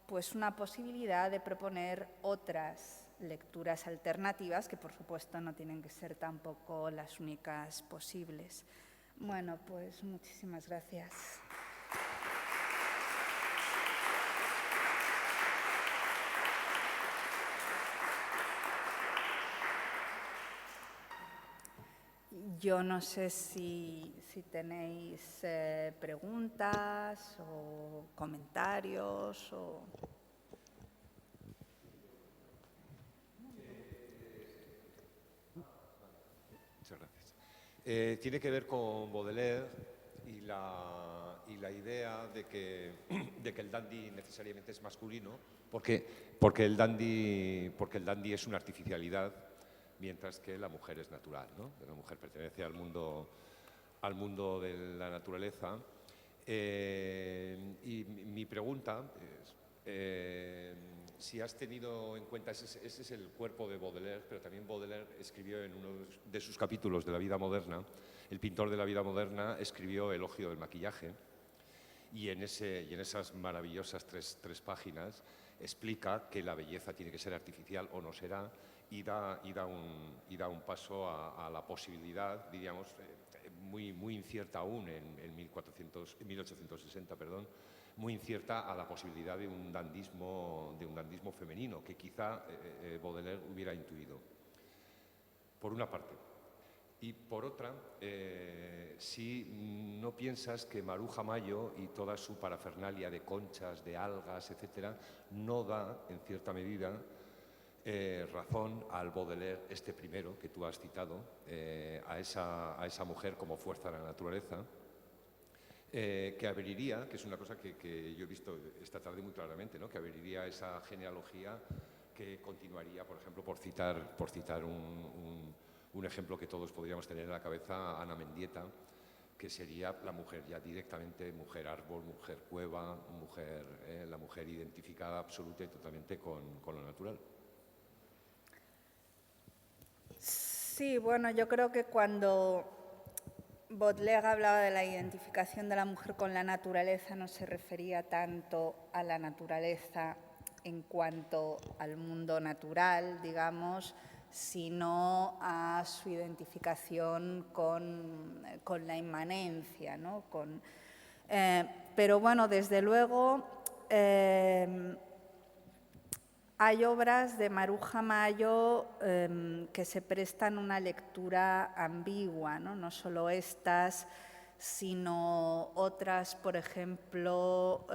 pues, una posibilidad de proponer otras lecturas alternativas que, por supuesto, no tienen que ser tampoco las únicas posibles. Bueno, pues muchísimas gracias. Yo no sé si tenéis preguntas o comentarios o... Muchas gracias. Tiene que ver con Baudelaire y la idea de que el dandy necesariamente es masculino, porque el dandy es una artificialidad, mientras que la mujer es natural, ¿no? La mujer pertenece al mundo de la naturaleza. Y mi pregunta es, si has tenido en cuenta, ese es el cuerpo de Baudelaire, pero también Baudelaire escribió en uno de sus capítulos de la vida moderna, el pintor de la vida moderna escribió Elogio del maquillaje, y en esas maravillosas tres páginas explica que la belleza tiene que ser artificial o no será, y da un paso a la posibilidad, diríamos, muy incierta aún en 1860, perdón, muy incierta a la posibilidad de un dandismo femenino, que quizá Baudelaire hubiera intuido, por una parte. Y por otra, si no piensas que Maruja Mayo y toda su parafernalia de conchas, de algas, etcétera, no da, en cierta medida, razón al Baudelaire primero que tú has citado, a esa mujer como fuerza de la naturaleza, que abriría, que es una cosa que yo he visto esta tarde muy claramente, ¿no? Que abriría esa genealogía que continuaría, por ejemplo, por citar un ejemplo que todos podríamos tener en la cabeza, Ana Mendieta, que sería la mujer ya directamente, mujer árbol, mujer cueva, la mujer identificada absoluta y totalmente con lo natural. Sí, bueno, yo creo que cuando Baudelaire hablaba de la identificación de la mujer con la naturaleza, no se refería tanto a la naturaleza en cuanto al mundo natural, digamos, sino a su identificación con la inmanencia, ¿no? Pero bueno, desde luego hay obras de Maruja Mayo que se prestan una lectura ambigua, ¿no? No solo estas, sino otras, por ejemplo,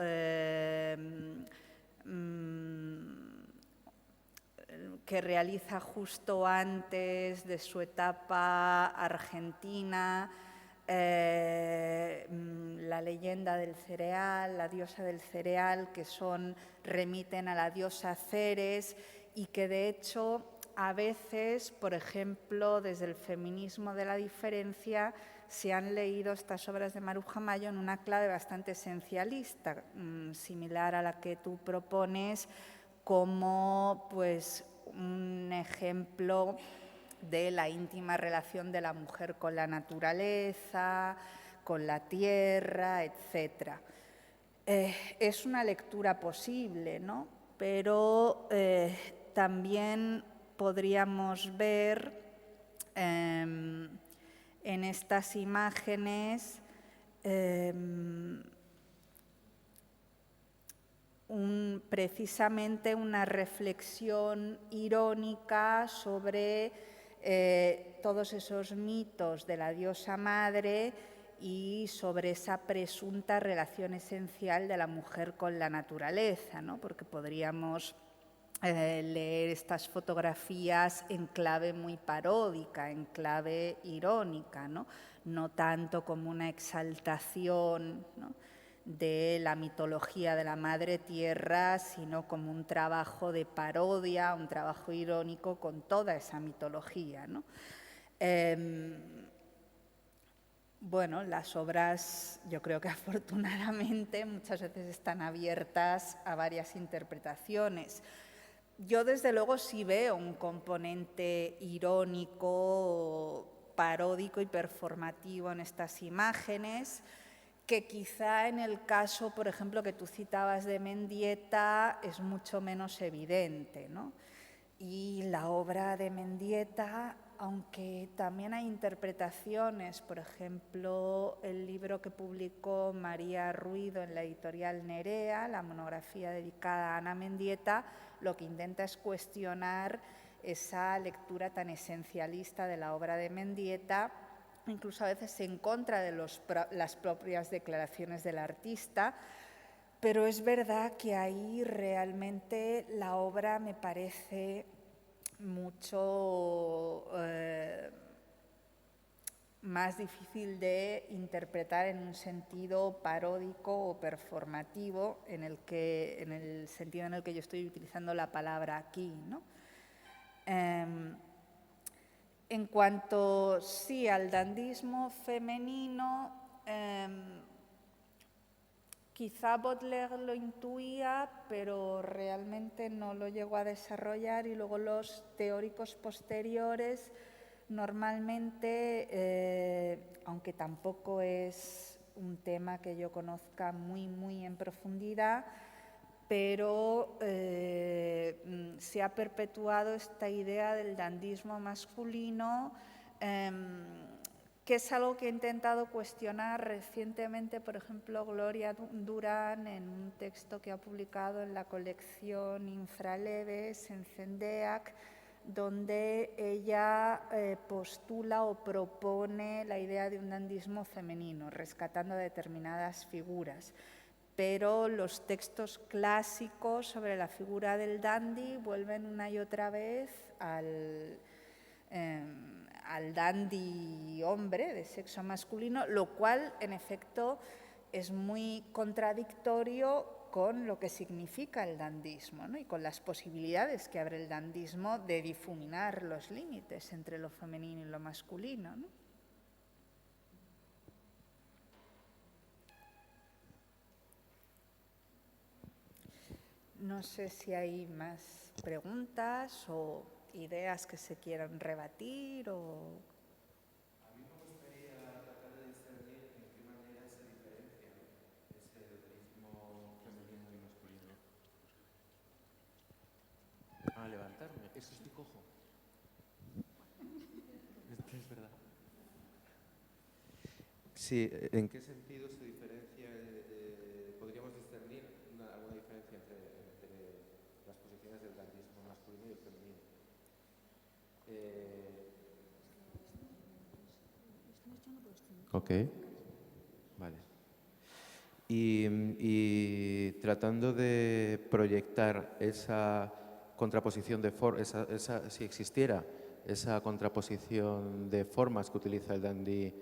que realiza justo antes de su etapa argentina, la leyenda del cereal, la diosa del cereal, que remiten a la diosa Ceres y que de hecho a veces, por ejemplo, desde el feminismo de la diferencia, se han leído estas obras de Maruja Mayo en una clave bastante esencialista, similar a la que tú propones, como pues, un ejemplo de la íntima relación de la mujer con la naturaleza, con la tierra, etc. Es una lectura posible, ¿no? Pero también podríamos ver en estas imágenes precisamente una reflexión irónica sobre todos esos mitos de la diosa madre y sobre esa presunta relación esencial de la mujer con la naturaleza, ¿no? Porque podríamos leer estas fotografías en clave muy paródica, en clave irónica, ¿no? No tanto como una exaltación, ¿no?, de la mitología de la Madre Tierra, sino como un trabajo de parodia, un trabajo irónico con toda esa mitología, ¿no? Bueno, las obras, yo creo que afortunadamente muchas veces están abiertas a varias interpretaciones. Yo desde luego sí veo un componente irónico, paródico y performativo en estas imágenes, que quizá en el caso, por ejemplo, que tú citabas de Mendieta es mucho menos evidente, ¿no? Y la obra de Mendieta, aunque también hay interpretaciones, por ejemplo, el libro que publicó María Ruido en la editorial Nerea, la monografía dedicada a Ana Mendieta, lo que intenta es cuestionar esa lectura tan esencialista de la obra de Mendieta, incluso a veces en contra de las propias declaraciones del artista. Pero es verdad que ahí realmente la obra me parece mucho más difícil de interpretar en un sentido paródico o performativo, en el sentido en el que yo estoy utilizando la palabra aquí, ¿no? En cuanto, sí, al dandismo femenino, quizá Baudelaire lo intuía, pero realmente no lo llegó a desarrollar, y luego los teóricos posteriores normalmente, aunque tampoco es un tema que yo conozca muy en profundidad, pero se ha perpetuado esta idea del dandismo masculino, que es algo que he intentado cuestionar recientemente, por ejemplo, Gloria Durán, en un texto que ha publicado en la colección Infraleves, en Zendeac, donde ella postula o propone la idea de un dandismo femenino, rescatando determinadas figuras. Pero los textos clásicos sobre la figura del dandy vuelven una y otra vez al dandy hombre de sexo masculino, lo cual en efecto es muy contradictorio con lo que significa el dandismo, ¿no? Y con las posibilidades que abre el dandismo de difuminar los límites entre lo femenino y lo masculino, ¿no? No sé si hay más preguntas o ideas que se quieran rebatir o... A mí me gustaría tratar de discernir en qué manera se diferencia ese erotismo femenino y masculino. Levantarme, es que estoy cojo. Es verdad. Sí, ¿en qué sentido se diferencia? ¿Podríamos discernir alguna diferencia entre las posiciones del dandismo masculino y el femenino? Ok, vale. Y tratando de proyectar esa contraposición de formas, si existiera esa contraposición de formas que utiliza el dandy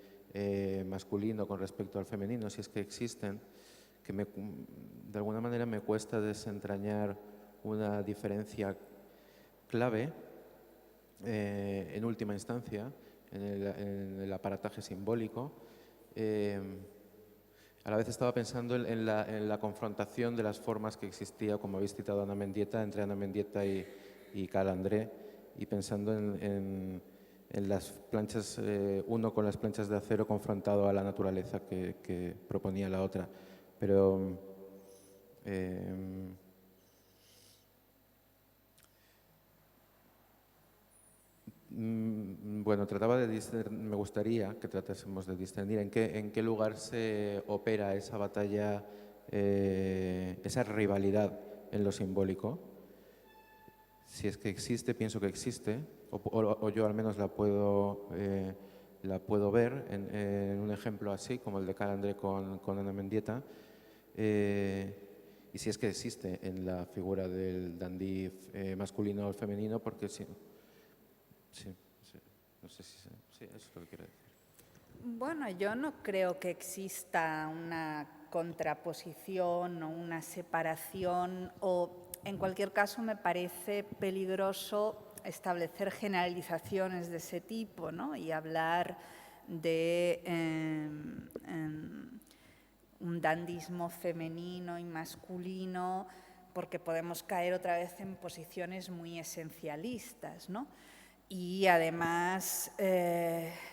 masculino con respecto al femenino, si es que existen, que de alguna manera me cuesta desentrañar una diferencia clave en última instancia en el aparataje simbólico. A la vez estaba pensando en la confrontación de las formas que existía, como habéis citado Ana Mendieta, entre Ana Mendieta y Cal André, y pensando en las planchas, uno con las planchas de acero confrontado a la naturaleza que proponía la otra. Pero bueno, me gustaría que tratásemos de discernir en qué lugar se opera esa batalla, esa rivalidad en lo simbólico. Si es que existe, pienso que existe, o yo al menos la puedo ver en un ejemplo así, como el de Cal André con Ana Mendieta. Y si es que existe en la figura del dandí masculino o femenino, porque sí. Sí, no sé si sí, eso es lo que quiero decir. Bueno, yo no creo que exista una contraposición o una separación, o en cualquier caso me parece peligroso establecer generalizaciones de ese tipo, ¿no? Y hablar de un dandismo femenino y masculino, porque podemos caer otra vez en posiciones muy esencialistas, ¿no? Y además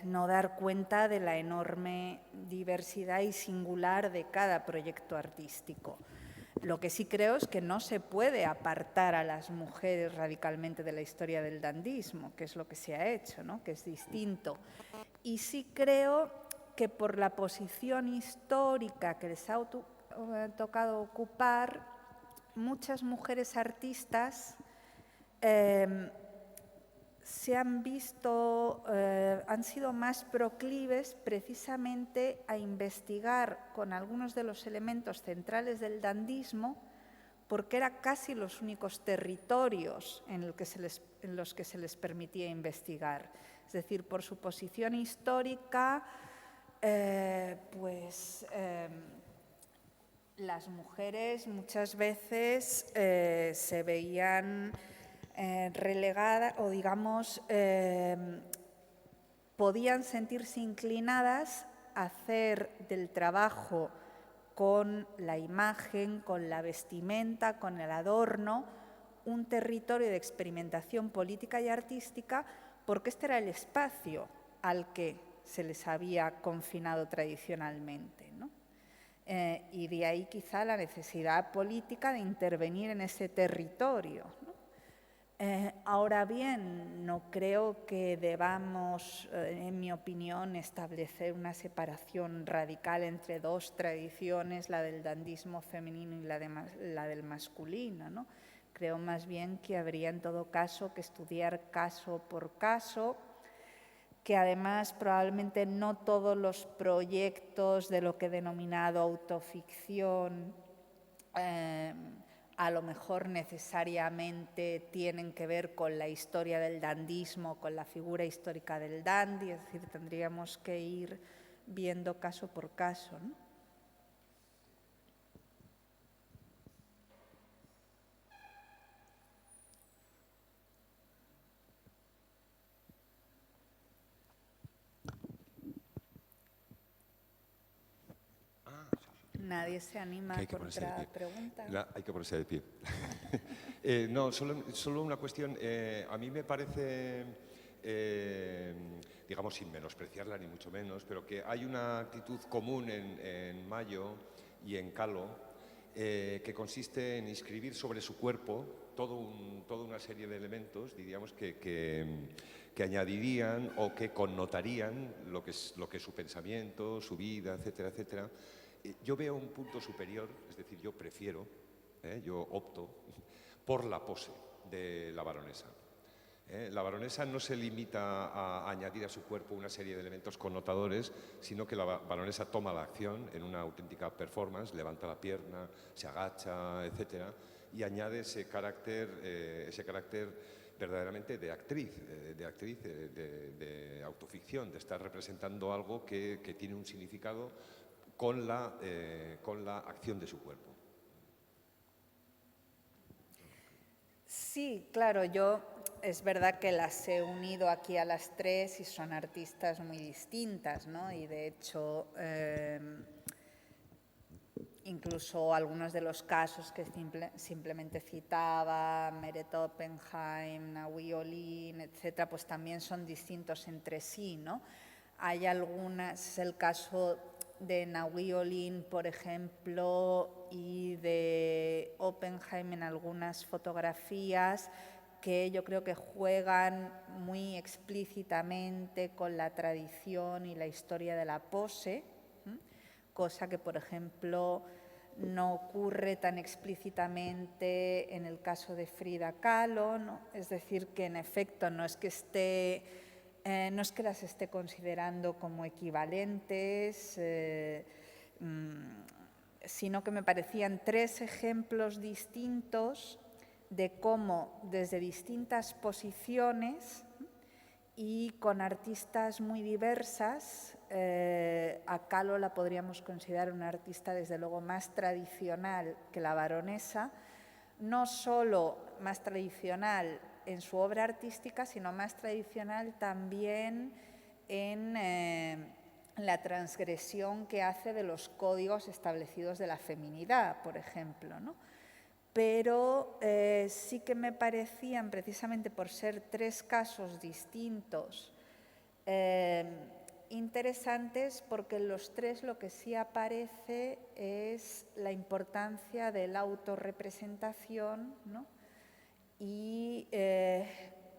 no dar cuenta de la enorme diversidad y singular de cada proyecto artístico. Lo que sí creo es que no se puede apartar a las mujeres radicalmente de la historia del dandismo, que es lo que se ha hecho, ¿no? Que es distinto. Y sí creo que por la posición histórica que les ha tocado ocupar, muchas mujeres artistas se han visto, han sido más proclives precisamente a investigar con algunos de los elementos centrales del dandismo, porque eran casi los únicos territorios en los que se les permitía investigar. Es decir, por su posición histórica, las mujeres muchas veces se veían relegadas o, digamos, podían sentirse inclinadas a hacer del trabajo con la imagen, con la vestimenta, con el adorno, un territorio de experimentación política y artística, porque este era el espacio al que se les había confinado tradicionalmente, ¿no? Y de ahí quizá la necesidad política de intervenir en ese territorio, ¿no? Ahora bien, no creo que debamos, en mi opinión, establecer una separación radical entre dos tradiciones, la del dandismo femenino y la del masculino, ¿no? Creo más bien que habría en todo caso que estudiar caso por caso, que además probablemente no todos los proyectos de lo que he denominado autoficción a lo mejor necesariamente tienen que ver con la historia del dandismo, con la figura histórica del dandy, es decir, tendríamos que ir viendo caso por caso, ¿no? Nadie se anima a contrapreguntar. Hay que ponerse de pie. No, solo una cuestión. A mí me parece, digamos, sin menospreciarla ni mucho menos, pero que hay una actitud común en Mayo y en Calo que consiste en inscribir sobre su cuerpo toda una serie de elementos, diríamos, que añadirían o que connotarían lo que es su pensamiento, su vida, etcétera, etcétera. Yo veo un punto superior, es decir, yo prefiero, yo opto por la pose de la baronesa. La baronesa no se limita a añadir a su cuerpo una serie de elementos connotadores, sino que la baronesa toma la acción en una auténtica performance, levanta la pierna, se agacha, etcétera, y añade ese carácter verdaderamente de actriz, de autoficción, de estar representando algo que tiene un significado con la acción de su cuerpo. Sí, claro, es verdad que las he unido aquí a las tres y son artistas muy distintas, ¿no? Y de hecho, incluso algunos de los casos que simplemente citaba, Meret Oppenheim, Naui Olin, etcétera, pues también son distintos entre sí, ¿no? Hay algunas, el caso de Naui Olin, por ejemplo, y de Oppenheim en algunas fotografías que yo creo que juegan muy explícitamente con la tradición y la historia de la pose, cosa que, por ejemplo, no ocurre tan explícitamente en el caso de Frida Kahlo, ¿no? Es decir, que en efecto no es que las esté considerando como equivalentes, sino que me parecían tres ejemplos distintos de cómo desde distintas posiciones y con artistas muy diversas, a Kahlo la podríamos considerar una artista desde luego más tradicional que la baronesa, no solo más tradicional en su obra artística, sino más tradicional también en la transgresión que hace de los códigos establecidos de la feminidad, por ejemplo, ¿no? Pero sí que me parecían, precisamente por ser 3 casos distintos, interesantes, porque en los 3 lo que sí aparece es la importancia de la autorrepresentación, ¿no? Y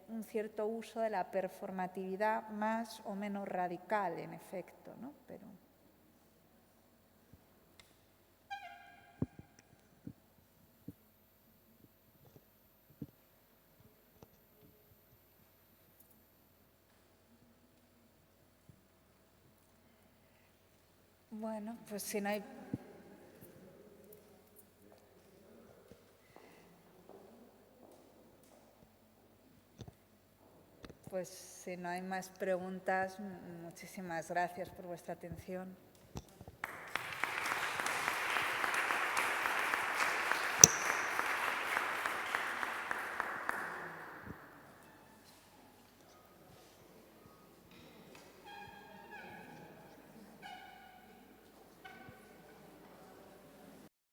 un cierto uso de la performatividad más o menos radical, en efecto, ¿no? Pero... Bueno, pues si no hay... Pues si no hay más preguntas, muchísimas gracias por vuestra atención.